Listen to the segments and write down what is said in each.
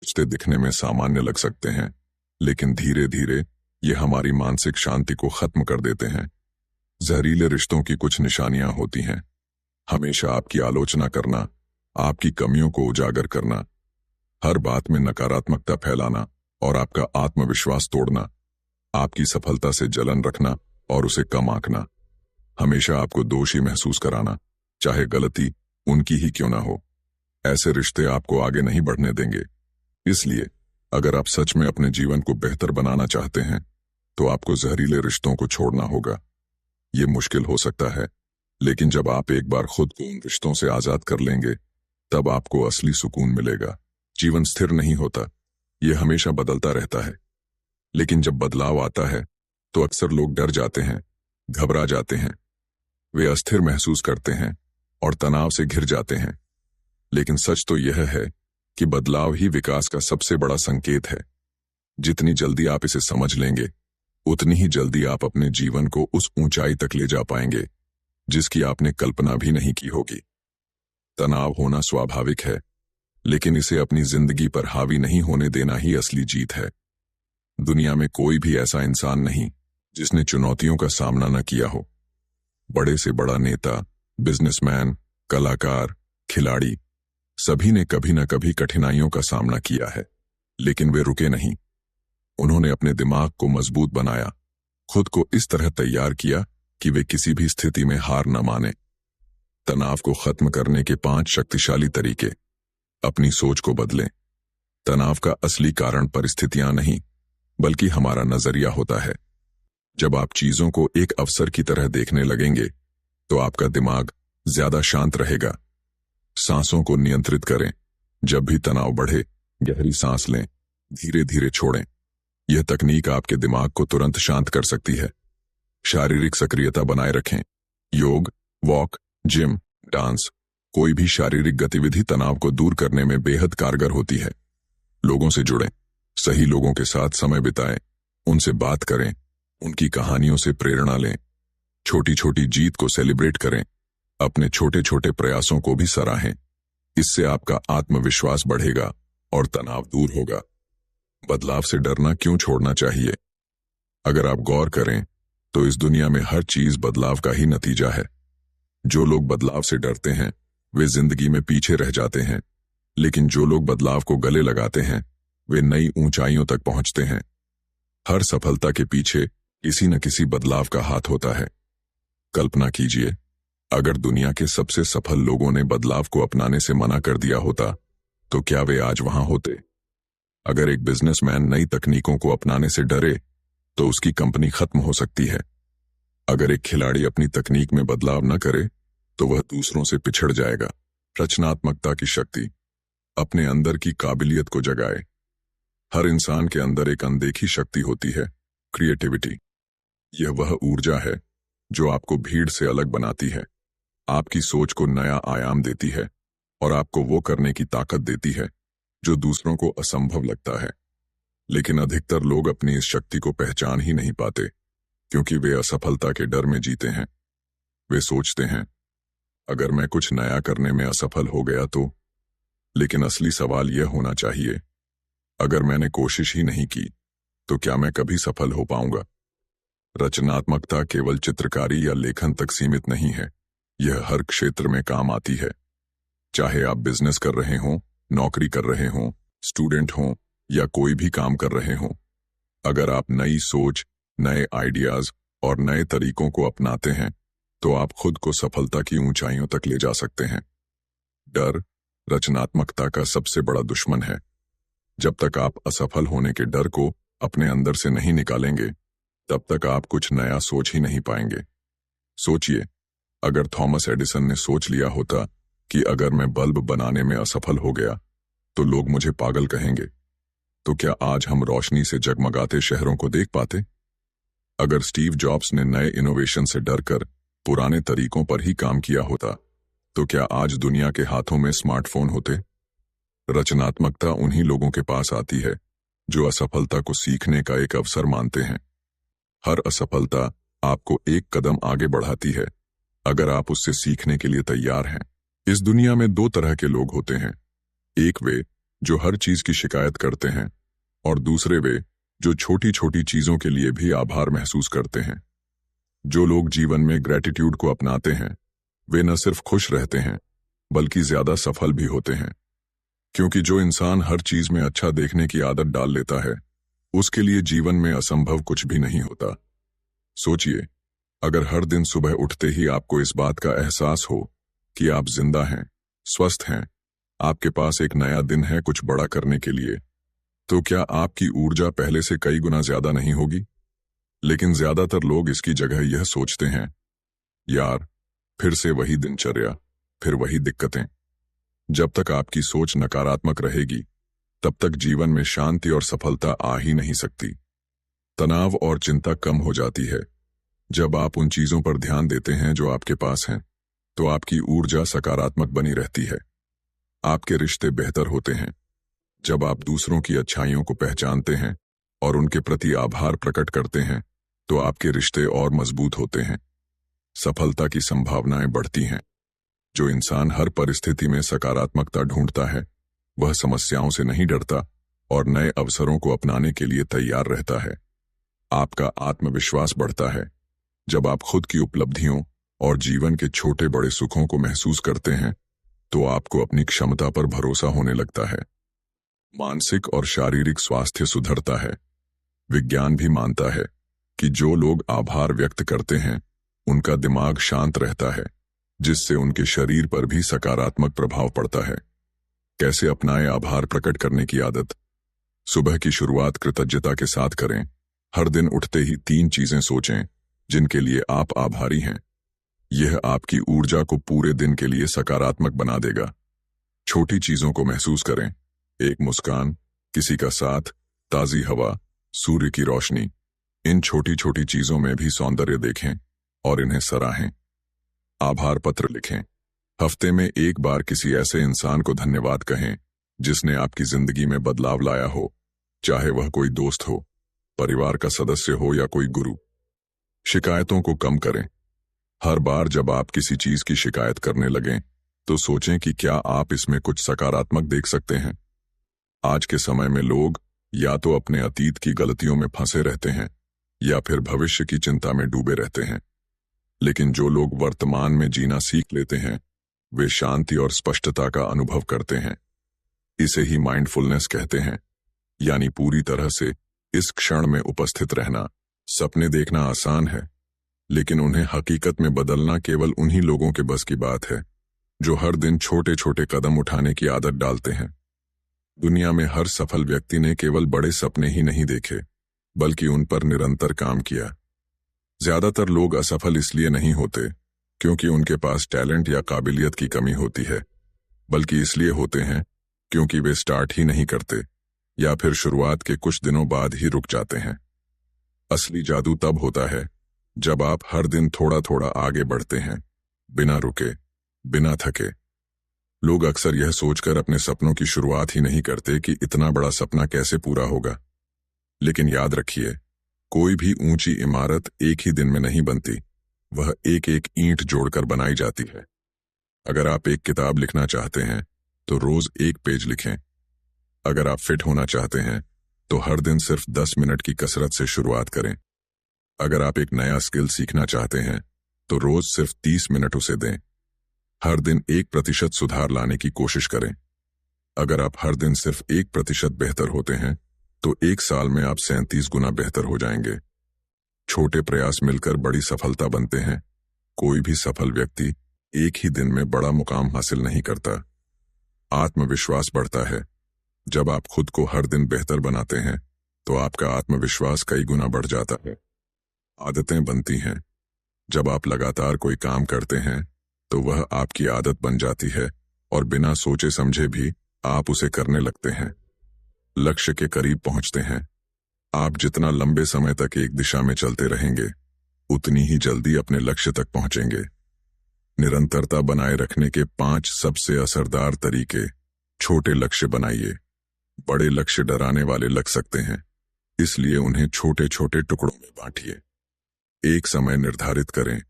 रिश्ते दिखने में सामान्य लग सकते हैं, लेकिन धीरे धीरे ये हमारी मानसिक शांति को खत्म कर देते हैं। जहरीले रिश्तों की कुछ निशानियां होती हैं। हमेशा आपकी आलोचना करना, आपकी कमियों को उजागर करना, हर बात में नकारात्मकता फैलाना और आपका आत्मविश्वास तोड़ना, आपकी सफलता से जलन रखना और उसे कम आंकना, हमेशा आपको दोषी महसूस कराना, चाहे गलती उनकी ही क्यों ना हो। ऐसे रिश्ते आपको आगे नहीं बढ़ने देंगे। इसलिए अगर आप सच में अपने जीवन को बेहतर बनाना चाहते हैं, तो आपको जहरीले रिश्तों को छोड़ना होगा। ये मुश्किल हो सकता है, लेकिन जब आप एक बार खुद को उन रिश्तों से आजाद कर लेंगे, तब आपको असली सुकून मिलेगा। जीवन स्थिर नहीं होता, ये हमेशा बदलता रहता है। लेकिन जब बदलाव आता है, तो अक्सर लोग डर जाते हैं, घबरा जाते हैं, वे अस्थिर महसूस करते हैं और तनाव से घिर जाते हैं। लेकिन सच तो यह है कि बदलाव ही विकास का सबसे बड़ा संकेत है। जितनी जल्दी आप इसे समझ लेंगे, उतनी ही जल्दी आप अपने जीवन को उस ऊंचाई तक ले जा पाएंगे जिसकी आपने कल्पना भी नहीं की होगी। तनाव होना स्वाभाविक है, लेकिन इसे अपनी जिंदगी पर हावी नहीं होने देना ही असली जीत है। दुनिया में कोई भी ऐसा इंसान नहीं जिसने चुनौतियों का सामना न किया हो। बड़े से बड़ा नेता, बिजनेसमैन, कलाकार, खिलाड़ी, सभी ने कभी न कभी कठिनाइयों का सामना किया है, लेकिन वे रुके नहीं। उन्होंने अपने दिमाग को मजबूत बनाया, खुद को इस तरह तैयार किया कि वे किसी भी स्थिति में हार न माने। तनाव को खत्म करने के 5 शक्तिशाली तरीके। अपनी सोच को बदलें। तनाव का असली कारण परिस्थितियां नहीं, बल्कि हमारा नजरिया होता है। जब आप चीजों को एक अवसर की तरह देखने लगेंगे, तो आपका दिमाग ज्यादा शांत रहेगा। सांसों को नियंत्रित करें। जब भी तनाव बढ़े, गहरी सांस लें, धीरे धीरे छोड़ें। यह तकनीक आपके दिमाग को तुरंत शांत कर सकती है। शारीरिक सक्रियता बनाए रखें। योग, वॉक, जिम, डांस, कोई भी शारीरिक गतिविधि तनाव को दूर करने में बेहद कारगर होती है। लोगों से जुड़ें, सही लोगों के साथ समय बिताएं, उनसे बात करें, उनकी कहानियों से प्रेरणा लें। छोटी छोटी जीत को सेलिब्रेट करें, अपने छोटे छोटे प्रयासों को भी सराहें। इससे आपका आत्मविश्वास बढ़ेगा और तनाव दूर होगा। बदलाव से डरना क्यों छोड़ना चाहिए? अगर आप गौर करें, तो इस दुनिया में हर चीज बदलाव का ही नतीजा है। जो लोग बदलाव से डरते हैं, वे जिंदगी में पीछे रह जाते हैं, लेकिन जो लोग बदलाव को गले लगाते हैं, वे नई ऊंचाइयों तक पहुंचते हैं। हर सफलता के पीछे किसी न किसी बदलाव का हाथ होता है। कल्पना कीजिए, अगर दुनिया के सबसे सफल लोगों ने बदलाव को अपनाने से मना कर दिया होता, तो क्या वे आज वहां होते? अगर एक बिजनेसमैन नई तकनीकों को अपनाने से डरे, तो उसकी कंपनी खत्म हो सकती है। अगर एक खिलाड़ी अपनी तकनीक में बदलाव न करे, तो वह दूसरों से पिछड़ जाएगा। रचनात्मकता की शक्ति। अपने अंदर की काबिलियत को जगाए। हर इंसान के अंदर एक अनदेखी शक्ति होती है, क्रिएटिविटी। यह वह ऊर्जा है जो आपको भीड़ से अलग बनाती है, आपकी सोच को नया आयाम देती है और आपको वो करने की ताकत देती है जो दूसरों को असंभव लगता है। लेकिन अधिकतर लोग अपनी इस शक्ति को पहचान ही नहीं पाते, क्योंकि वे असफलता के डर में जीते हैं। वे सोचते हैं, अगर मैं कुछ नया करने में असफल हो गया तो। लेकिन असली सवाल यह होना चाहिए, अगर मैंने कोशिश ही नहीं की, तो क्या मैं कभी सफल हो पाऊंगा? रचनात्मकता केवल चित्रकारी या लेखन तक सीमित नहीं है, यह हर क्षेत्र में काम आती है। चाहे आप बिजनेस कर रहे हों, नौकरी कर रहे हों, स्टूडेंट हों या कोई भी काम कर रहे हों, अगर आप नई सोच, नए आइडियाज और नए तरीकों को अपनाते हैं, तो आप खुद को सफलता की ऊंचाइयों तक ले जा सकते हैं। डर रचनात्मकता का सबसे बड़ा दुश्मन है। जब तक आप असफल होने के डर को अपने अंदर से नहीं निकालेंगे, तब तक आप कुछ नया सोच ही नहीं पाएंगे। सोचिए, अगर थॉमस एडिसन ने सोच लिया होता कि अगर मैं बल्ब बनाने में असफल हो गया, तो लोग मुझे पागल कहेंगे, तो क्या आज हम रोशनी से जगमगाते शहरों को देख पाते? अगर स्टीव जॉब्स ने नए इनोवेशन से डरकर पुराने तरीकों पर ही काम किया होता, तो क्या आज दुनिया के हाथों में स्मार्टफोन होते? रचनात्मकता उन्हीं लोगों के पास आती है जो असफलता को सीखने का एक अवसर मानते हैं। हर असफलता आपको एक कदम आगे बढ़ाती है, अगर आप उससे सीखने के लिए तैयार हैं। इस दुनिया में 2 तरह के लोग होते हैं। एक वे जो हर चीज की शिकायत करते हैं, और दूसरे वे जो छोटी छोटी चीजों के लिए भी आभार महसूस करते हैं। जो लोग जीवन में ग्रेटिट्यूड को अपनाते हैं वे न सिर्फ खुश रहते हैं बल्कि ज्यादा सफल भी होते हैं, क्योंकि जो इंसान हर चीज में अच्छा देखने की आदत डाल लेता है उसके लिए जीवन में असंभव कुछ भी नहीं होता। सोचिए, अगर हर दिन सुबह उठते ही आपको इस बात का एहसास हो कि आप जिंदा हैं, स्वस्थ हैं, आपके पास एक नया दिन है कुछ बड़ा करने के लिए, तो क्या आपकी ऊर्जा पहले से कई गुना ज्यादा नहीं होगी? लेकिन ज्यादातर लोग इसकी जगह यह सोचते हैं, यार फिर से वही दिनचर्या, फिर वही दिक्कतें। जब तक आपकी सोच नकारात्मक रहेगी तब तक जीवन में शांति और सफलता आ ही नहीं सकती। तनाव और चिंता कम हो जाती है जब आप उन चीजों पर ध्यान देते हैं जो आपके पास हैं, तो आपकी ऊर्जा सकारात्मक बनी रहती है। आपके रिश्ते बेहतर होते हैं जब आप दूसरों की अच्छाइयों को पहचानते हैं और उनके प्रति आभार प्रकट करते हैं, तो आपके रिश्ते और मजबूत होते हैं। सफलता की संभावनाएं बढ़ती हैं। जो इंसान हर परिस्थिति में सकारात्मकता ढूंढता है वह समस्याओं से नहीं डरता और नए अवसरों को अपनाने के लिए तैयार रहता है। आपका आत्मविश्वास बढ़ता है जब आप खुद की उपलब्धियों और जीवन के छोटे बड़े सुखों को महसूस करते हैं, तो आपको अपनी क्षमता पर भरोसा होने लगता है। मानसिक और शारीरिक स्वास्थ्य सुधरता है। विज्ञान भी मानता है कि जो लोग आभार व्यक्त करते हैं उनका दिमाग शांत रहता है, जिससे उनके शरीर पर भी सकारात्मक प्रभाव पड़ता है। कैसे अपनाएं आभार प्रकट करने की आदत? सुबह की शुरुआत कृतज्ञता के साथ करें। हर दिन उठते ही 3 चीजें सोचें जिनके लिए आप आभारी हैं। यह आपकी ऊर्जा को पूरे दिन के लिए सकारात्मक बना देगा। छोटी चीजों को महसूस करें। एक मुस्कान, किसी का साथ, ताजी हवा, सूर्य की रोशनी। इन छोटी छोटी चीजों में भी सौंदर्य देखें और इन्हें सराहें। आभार पत्र लिखें। हफ्ते में एक बार किसी ऐसे इंसान को धन्यवाद कहें जिसने आपकी जिंदगी में बदलाव लाया हो, चाहे वह कोई दोस्त हो, परिवार का सदस्य हो या कोई गुरु। शिकायतों को कम करें। हर बार जब आप किसी चीज की शिकायत करने लगें तो सोचें कि क्या आप इसमें कुछ सकारात्मक देख सकते हैं। आज के समय में लोग या तो अपने अतीत की गलतियों में फंसे रहते हैं या फिर भविष्य की चिंता में डूबे रहते हैं, लेकिन जो लोग वर्तमान में जीना सीख लेते हैं वे शांति और स्पष्टता का अनुभव करते हैं। इसे ही माइंडफुलनेस कहते हैं, यानी पूरी तरह से इस क्षण में उपस्थित रहना। सपने देखना आसान है, लेकिन उन्हें हकीकत में बदलना केवल उन्हीं लोगों के बस की बात है जो हर दिन छोटे छोटे कदम उठाने की आदत डालते हैं। दुनिया में हर सफल व्यक्ति ने केवल बड़े सपने ही नहीं देखे, बल्कि उन पर निरंतर काम किया। ज्यादातर लोग असफल इसलिए नहीं होते क्योंकि उनके पास टैलेंट या काबिलियत की कमी होती है, बल्कि इसलिए होते हैं क्योंकि वे स्टार्ट ही नहीं करते या फिर शुरुआत के कुछ दिनों बाद ही रुक जाते हैं। असली जादू तब होता है जब आप हर दिन थोड़ा थोड़ा आगे बढ़ते हैं, बिना रुके, बिना थके। लोग अक्सर यह सोचकर अपने सपनों की शुरुआत ही नहीं करते कि इतना बड़ा सपना कैसे पूरा होगा। लेकिन याद रखिए, कोई भी ऊंची इमारत एक ही दिन में नहीं बनती, वह एक एक ईंट जोड़कर बनाई जाती है। अगर आप एक किताब लिखना चाहते हैं तो रोज एक पेज लिखें। अगर आप फिट होना चाहते हैं तो हर दिन सिर्फ 10 मिनट की कसरत से शुरुआत करें। अगर आप एक नया स्किल सीखना चाहते हैं तो रोज सिर्फ 30 मिनट उसे दें। हर दिन 1% सुधार लाने की कोशिश करें। अगर आप हर दिन सिर्फ 1% बेहतर होते हैं तो 1 साल में आप 37 गुना बेहतर हो जाएंगे। छोटे प्रयास मिलकर बड़ी सफलता बनते हैं। कोई भी सफल व्यक्ति एक ही दिन में बड़ा मुकाम हासिल नहीं करता। आत्मविश्वास बढ़ता है। जब आप खुद को हर दिन बेहतर बनाते हैं तो आपका आत्मविश्वास कई गुना बढ़ जाता है। आदतें बनती हैं। जब आप लगातार कोई काम करते हैं तो वह आपकी आदत बन जाती है और बिना सोचे समझे भी आप उसे करने लगते हैं। लक्ष्य के करीब पहुंचते हैं। आप जितना लंबे समय तक एक दिशा में चलते रहेंगे उतनी ही जल्दी अपने लक्ष्य तक पहुंचेंगे। निरंतरता बनाए रखने के 5 सबसे असरदार तरीके। छोटे लक्ष्य बनाइए। बड़े लक्ष्य डराने वाले लग सकते हैं, इसलिए उन्हें छोटे छोटे टुकड़ों में बांटिए। एक समय निर्धारित करें।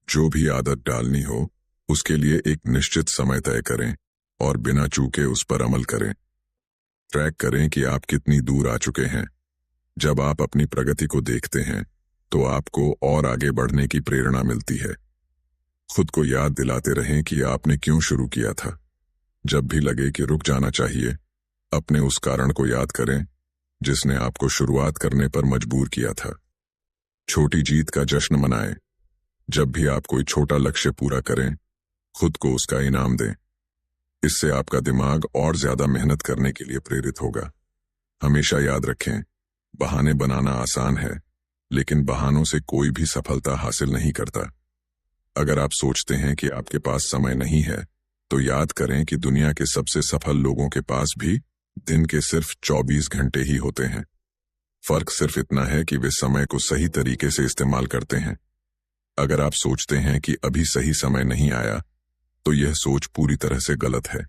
जो भी आदत डालनी हो उसके लिए एक निश्चित समय तय करें और बिना चूके उस पर अमल करें। ट्रैक करें कि आप कितनी दूर आ चुके हैं। जब आप अपनी प्रगति को देखते हैं तो आपको और आगे बढ़ने की प्रेरणा मिलती है। खुद को याद दिलाते रहें कि आपने क्यों शुरू किया था। जब भी लगे कि रुक जाना चाहिए, अपने उस कारण को याद करें जिसने आपको शुरुआत करने पर मजबूर किया था। छोटी जीत का जश्न मनाएं। जब भी आप कोई छोटा लक्ष्य पूरा करें, खुद को उसका इनाम दें। इससे आपका दिमाग और ज्यादा मेहनत करने के लिए प्रेरित होगा। हमेशा याद रखें, बहाने बनाना आसान है, लेकिन बहानों से कोई भी सफलता हासिल नहीं करता। अगर आप सोचते हैं कि आपके पास समय नहीं है, तो याद करें कि दुनिया के सबसे सफल लोगों के पास भी दिन के सिर्फ 24 घंटे ही होते हैं। फर्क सिर्फ इतना है कि वे समय को सही तरीके से इस्तेमाल करते हैं। अगर आप सोचते हैं कि अभी सही समय नहीं आया, तो यह सोच पूरी तरह से गलत है।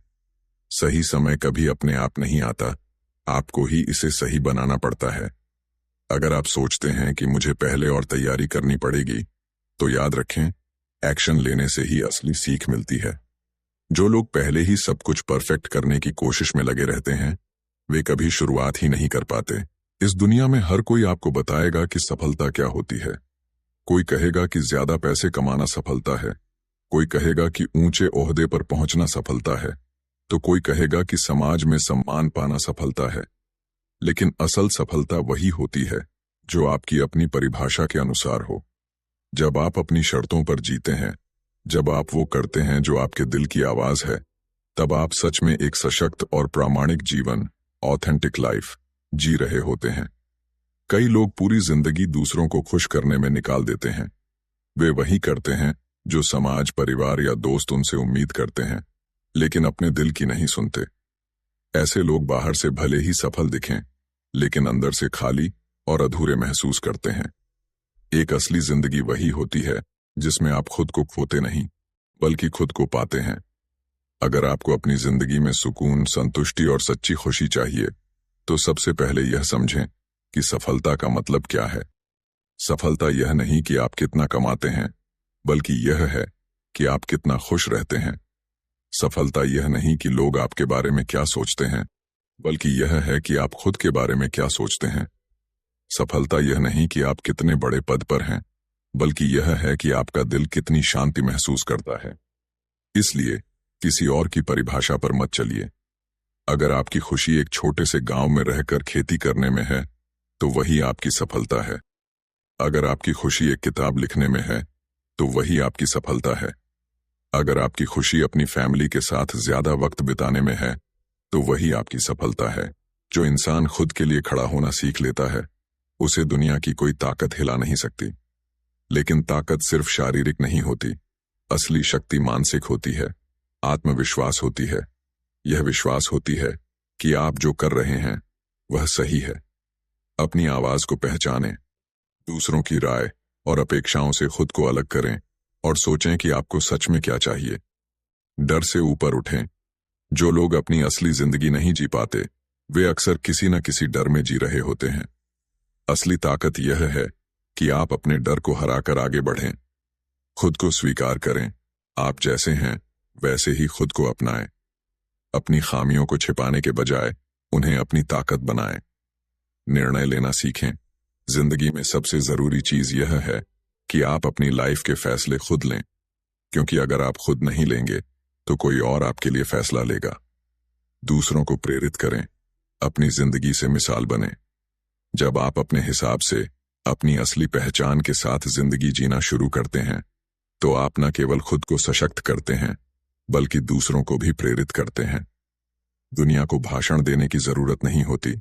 सही समय कभी अपने आप नहीं आता, आपको ही इसे सही बनाना पड़ता है। अगर आप सोचते हैं कि मुझे पहले और तैयारी करनी पड़ेगी, तो याद रखें, एक्शन लेने से ही असली सीख मिलती है। जो लोग पहले ही सब कुछ परफेक्ट करने की कोशिश में लगे रहते हैं, वे कभी शुरुआत ही नहीं कर पाते। इस दुनिया में हर कोई आपको बताएगा कि सफलता क्या होती है। कोई कहेगा कि ज्यादा पैसे कमाना सफलता है, कोई कहेगा कि ऊंचे ओहदे पर पहुंचना सफलता है, तो कोई कहेगा कि समाज में सम्मान पाना सफलता है। लेकिन असल सफलता वही होती है जो आपकी अपनी परिभाषा के अनुसार हो। जब आप अपनी शर्तों पर जीते हैं, जब आप वो करते हैं जो आपके दिल की आवाज है, तब आप सच में एक सशक्त और प्रामाणिक जीवन, ऑथेंटिक लाइफ जी रहे होते हैं। कई लोग पूरी जिंदगी दूसरों को खुश करने में निकाल देते हैं। वे वही करते हैं जो समाज, परिवार या दोस्त उनसे उम्मीद करते हैं, लेकिन अपने दिल की नहीं सुनते। ऐसे लोग बाहर से भले ही सफल दिखें, लेकिन अंदर से खाली और अधूरे महसूस करते हैं। एक असली जिंदगी वही होती है जिसमें आप खुद को खोते नहीं, बल्कि खुद को पाते हैं। अगर आपको अपनी जिंदगी में सुकून, संतुष्टि और सच्ची खुशी चाहिए, तो सबसे पहले यह समझें कि सफलता का मतलब क्या है। सफलता यह नहीं कि आप कितना कमाते हैं, बल्कि यह है कि आप कितना खुश रहते हैं। सफलता यह नहीं कि लोग आपके बारे में क्या सोचते हैं, बल्कि यह है कि आप खुद के बारे में क्या सोचते हैं। सफलता यह नहीं कि आप कितने बड़े पद पर हैं, बल्कि यह है कि आपका दिल कितनी शांति महसूस करता है। इसलिए किसी और की परिभाषा पर मत चलिए। अगर आपकी खुशी एक छोटे से गांव में रहकर खेती करने में है, तो वही आपकी सफलता है। अगर आपकी खुशी एक किताब लिखने में है, तो वही आपकी सफलता है। अगर आपकी खुशी अपनी फैमिली के साथ ज्यादा वक्त बिताने में है, तो वही आपकी सफलता है। जो इंसान खुद के लिए खड़ा होना सीख लेता है, उसे दुनिया की कोई ताकत हिला नहीं सकती। लेकिन ताकत सिर्फ शारीरिक नहीं होती, असली शक्ति मानसिक होती है, आत्मविश्वास होती है। यह विश्वास होती है कि आप जो कर रहे हैं वह सही है। अपनी आवाज को पहचानें, दूसरों की राय और अपेक्षाओं से खुद को अलग करें और सोचें कि आपको सच में क्या चाहिए। डर से ऊपर उठें। जो लोग अपनी असली जिंदगी नहीं जी पाते, वे अक्सर किसी न किसी डर में जी रहे होते हैं। असली ताकत यह है कि आप अपने डर को हराकर आगे बढ़ें। खुद को स्वीकार करें, आप जैसे हैं वैसे ही खुद को अपनाएं। अपनी खामियों को छिपाने के बजाय उन्हें अपनी ताकत बनाएं। निर्णय लेना सीखें। जिंदगी में सबसे जरूरी चीज यह है कि आप अपनी लाइफ के फैसले खुद लें, क्योंकि अगर आप खुद नहीं लेंगे तो कोई और आपके लिए फैसला लेगा। दूसरों को प्रेरित करें, अपनी जिंदगी से मिसाल बने। जब आप अपने हिसाब से अपनी असली पहचान के साथ जिंदगी जीना शुरू करते हैं, तो आप न केवल खुद को सशक्त करते हैं, बल्कि दूसरों को भी प्रेरित करते हैं। दुनिया को भाषण देने की जरूरत नहीं होती,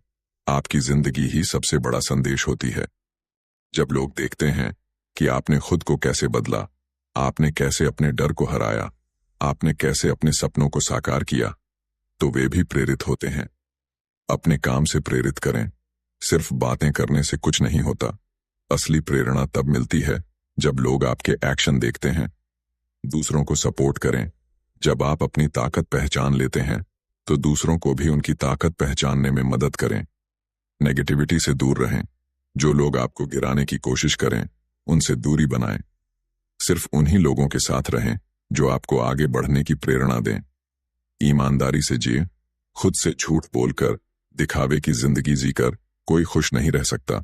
आपकी जिंदगी ही सबसे बड़ा संदेश होती है। जब लोग देखते हैं कि आपने खुद को कैसे बदला, आपने कैसे अपने डर को हराया, आपने कैसे अपने सपनों को साकार किया, तो वे भी प्रेरित होते हैं। अपने काम से प्रेरित करें। सिर्फ बातें करने से कुछ नहीं होता। असली प्रेरणा तब मिलती है जब लोग आपके एक्शन देखते हैं। दूसरों को सपोर्ट करें। जब आप अपनी ताकत पहचान लेते हैं, तो दूसरों को भी उनकी ताकत पहचानने में मदद करें। नेगेटिविटी से दूर रहें। जो लोग आपको गिराने की कोशिश करें, उनसे दूरी बनाएं। सिर्फ उन्हीं लोगों के साथ रहें जो आपको आगे बढ़ने की प्रेरणा दें। ईमानदारी से जिए। खुद से झूठ बोलकर दिखावे की जिंदगी जीकर कोई खुश नहीं रह सकता।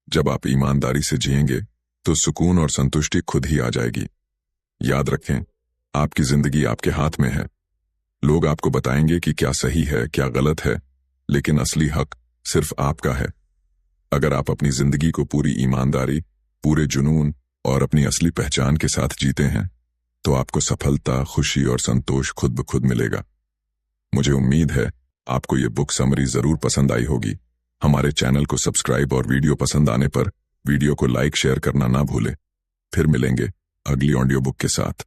जब आप ईमानदारी से जिएंगे तो सुकून और संतुष्टि खुद ही आ जाएगी। याद रखें, आपकी जिंदगी आपके हाथ में है। लोग आपको बताएंगे कि क्या सही है क्या गलत है, लेकिन असली हक सिर्फ आपका है। अगर आप अपनी जिंदगी को पूरी ईमानदारी, पूरे जुनून और अपनी असली पहचान के साथ जीते हैं तो आपको सफलता, खुशी और संतोष खुद ब खुद मिलेगा। मुझे उम्मीद है आपको ये बुक समरी जरूर पसंद आई होगी। हमारे चैनल को सब्सक्राइब और वीडियो पसंद आने पर वीडियो को लाइक शेयर करना ना भूलें। फिर मिलेंगे अगली ऑडियो बुक के साथ।